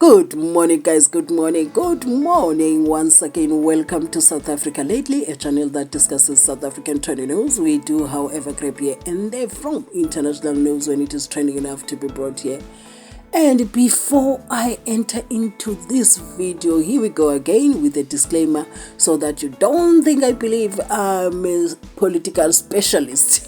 Good morning, guys. Good morning. Good morning. Once again, welcome to South Africa Lately, a channel that discusses South African trending news. We do, however, grab here and there from international news when it is trending enough to be brought here. And before I enter into this video, here we go again with a disclaimer so that you don't think I believe I'm a political specialist.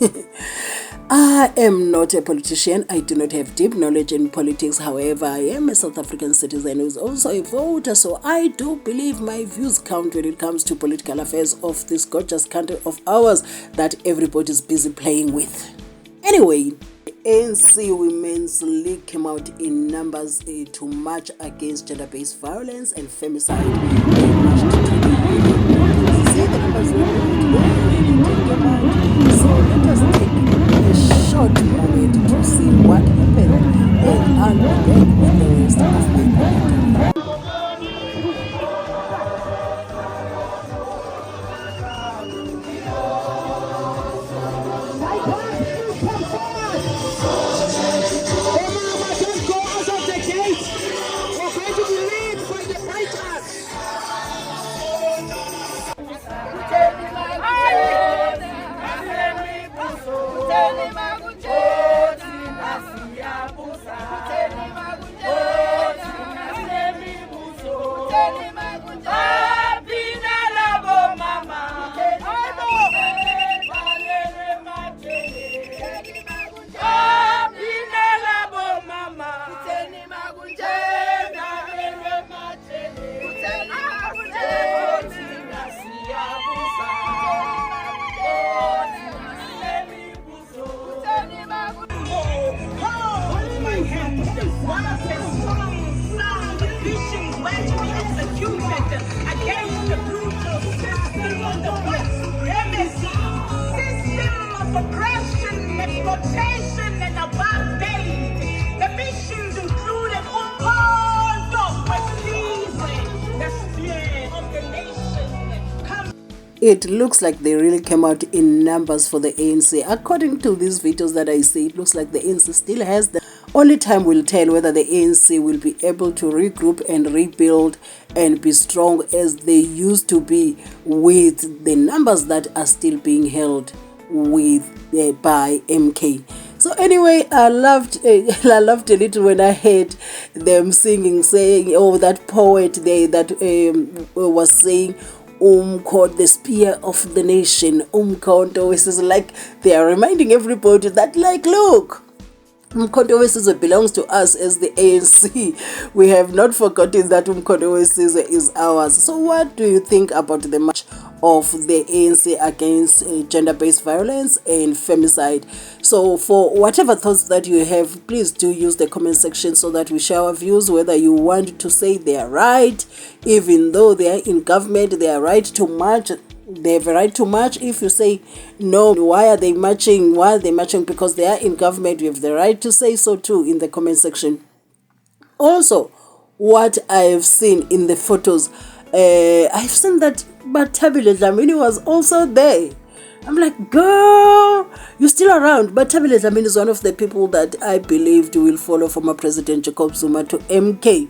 I am not a politician. I do not have deep knowledge in politics. However, I am a South African citizen who is also a voter, so I do believe my views count when it comes to political affairs of this gorgeous country of ours that everybody is busy playing with. Anyway, ANC Women's League came out in numbers to march against gender-based violence and femicide. They marched to the see the numbers so let us take a short moment to see what happened and I'll be back with the rest of my commentary. It looks like they really came out in numbers for the ANC. According to these videos that I see, it looks like the ANC still has the only time will tell whether the ANC will be able to regroup and rebuild and be strong as they used to be with the numbers that are still being held with by MK. So anyway, I loved a little when I heard them singing, saying, oh, that poet there that was saying, called the spear of the nation. Umkhonto Wesizwe, like they are reminding everybody that, like, look, Umkhonto Wesizwe belongs to us as the ANC. We have not forgotten that Umkhonto Wesizwe is ours. So what do you think about the march of the ANC against gender-based violence and femicide? So for whatever thoughts that you have, please do use the comment section so that we share our views, whether you want to say they are right, even though they are in government, they are right to march. They have a right to march. If you say no, why are they marching? Why are they marching? Because they are in government. You have the right to say so too in the comment section. Also, what I have seen in the photos, I've seen that Tabile Dlamini was also there. I'm like, girl, you're still around. But Tabile Dlamini is one of the people that I believed will follow former President Jacob Zuma to MK.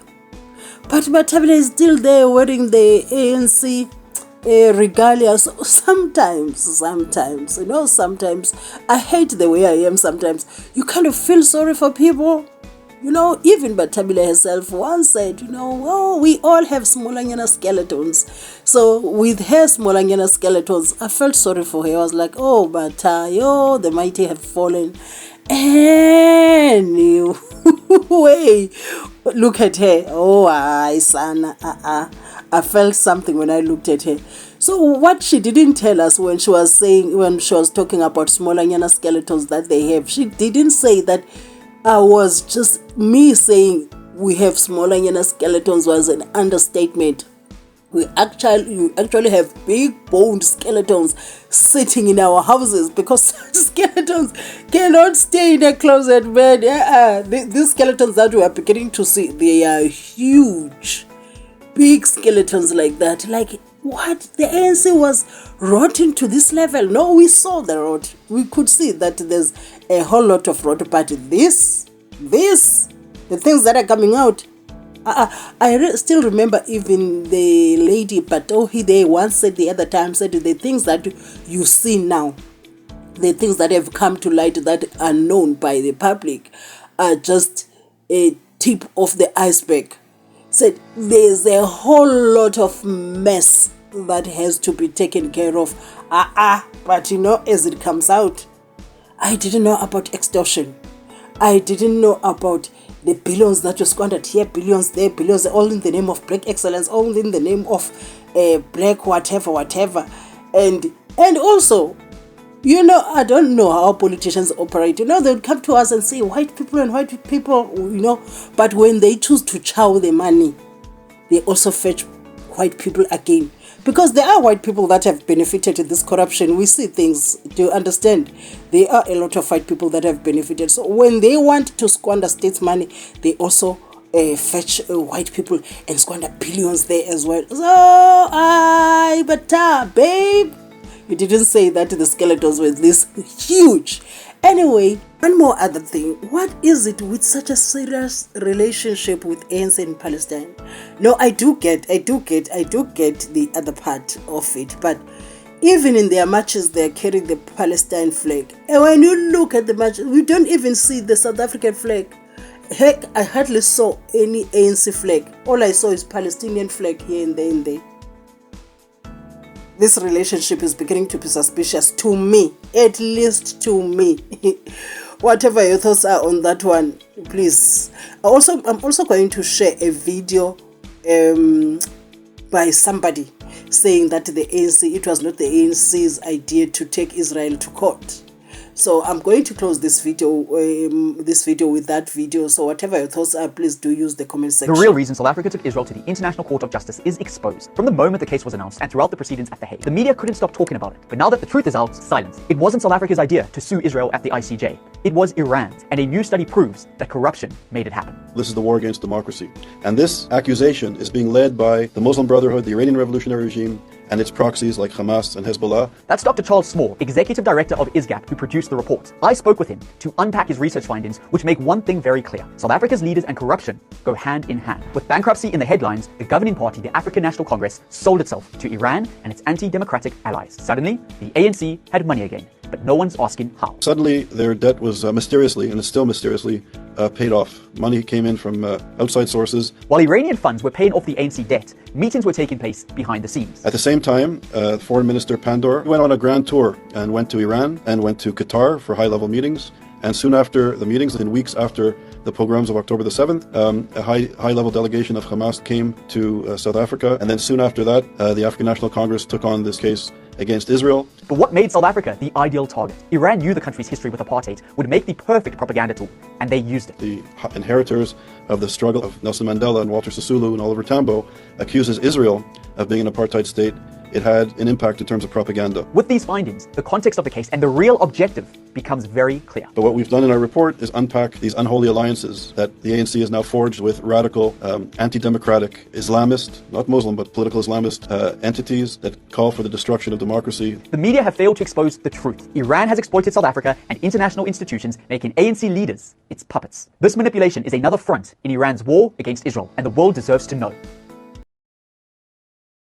But Tabile is still there wearing the ANC regalia. So sometimes, you know, sometimes I hate the way I am. Sometimes you kind of feel sorry for people. You know, even Batabile herself once said, you know, oh, we all have smolanyana skeletons. So with her smolanyana skeletons, I felt sorry for her. I was like, oh, but the mighty have fallen. Anyway, look at her. Oh, Sana. I felt something when I looked at her. So what she didn't tell us when she was talking about smolanyana skeletons that they have, she didn't say that was just me saying we have smolanyana skeletons was an understatement. You actually have big boned skeletons sitting in our houses because skeletons cannot stay in a closet, man. These skeletons that we are beginning to see, they are huge, big skeletons like that. Like, what? The ANC was rotten to this level? No, we saw the rot. We could see that there's a whole lot of rot, but the things that are coming out, Still remember even the lady Batohi, they once said the other time, said the things that you see now, the things that have come to light that are known by the public are just a tip of the iceberg. Said there's a whole lot of mess that has to be taken care of. But you know, as it comes out, I didn't know about extortion. I didn't know about the billions that were squandered here, billions there, billions, all in the name of black excellence, all in the name of black whatever. And also, you know, I don't know how politicians operate. You know, they would come to us and say, white people, you know, but when they choose to chow the money, they also fetch white people again. Because there are white people that have benefited in this corruption. We see things, do you understand? There are a lot of white people that have benefited. So when they want to squander states' money, they also fetch white people and squander billions there as well. So, but babe, you didn't say that the skeletons were this huge. Anyway, one more other thing. What is it with such a serious relationship with ANC in Palestine? No, I do get the other part of it. But even in their matches, they're carrying the Palestine flag. And when you look at the matches, we don't even see the South African flag. Heck, I hardly saw any ANC flag. All I saw is Palestinian flag here and there. This relationship is beginning to be suspicious to me, at least to me. Whatever your thoughts are on that one, please. I'm also going to share a video by somebody saying that the ANC, it was not the ANC's idea to take Israel to court. So I'm going to close this video with that video. So whatever your thoughts are, please do use the comment section. The real reason South Africa took Israel to the International Court of Justice is exposed. From the moment the case was announced and throughout the proceedings at The Hague, the media couldn't stop talking about it. But now that the truth is out, silence. It wasn't South Africa's idea to sue Israel at the ICJ. It was Iran's, and a new study proves that corruption made it happen. This is the war against democracy. And this accusation is being led by the Muslim Brotherhood, the Iranian revolutionary regime, and its proxies like Hamas and Hezbollah. That's Dr. Charles Small, Executive Director of ISGAP, who produced the report. I spoke with him to unpack his research findings, which make one thing very clear. South Africa's leaders and corruption go hand in hand. With bankruptcy in the headlines, the governing party, the African National Congress, sold itself to Iran and its anti-democratic allies. Suddenly, the ANC had money again, but no one's asking how. Suddenly, their debt was mysteriously, and is still mysteriously, paid off. Money came in from outside sources. While Iranian funds were paying off the ANC debt, meetings were taking place behind the scenes. At the same time, Foreign Minister Pandor went on a grand tour and went to Iran and went to Qatar for high-level meetings. And soon after the meetings, in weeks after the pogroms of October the 7th, a high-level delegation of Hamas came to South Africa. And then soon after that, the African National Congress took on this case against Israel. But what made South Africa the ideal target? Iran knew the country's history with apartheid would make the perfect propaganda tool, and they used it. The inheritors of the struggle of Nelson Mandela and Walter Sisulu and Oliver Tambo accuses Israel of being an apartheid state. It had an impact in terms of propaganda. With these findings, the context of the case and the real objective becomes very clear. But what we've done in our report is unpack these unholy alliances that the ANC has now forged with radical, anti-democratic Islamist, not Muslim, but political Islamist entities that call for the destruction of democracy. The media have failed to expose the truth. Iran has exploited South Africa and international institutions, making ANC leaders its puppets. This manipulation is another front in Iran's war against Israel, and the world deserves to know.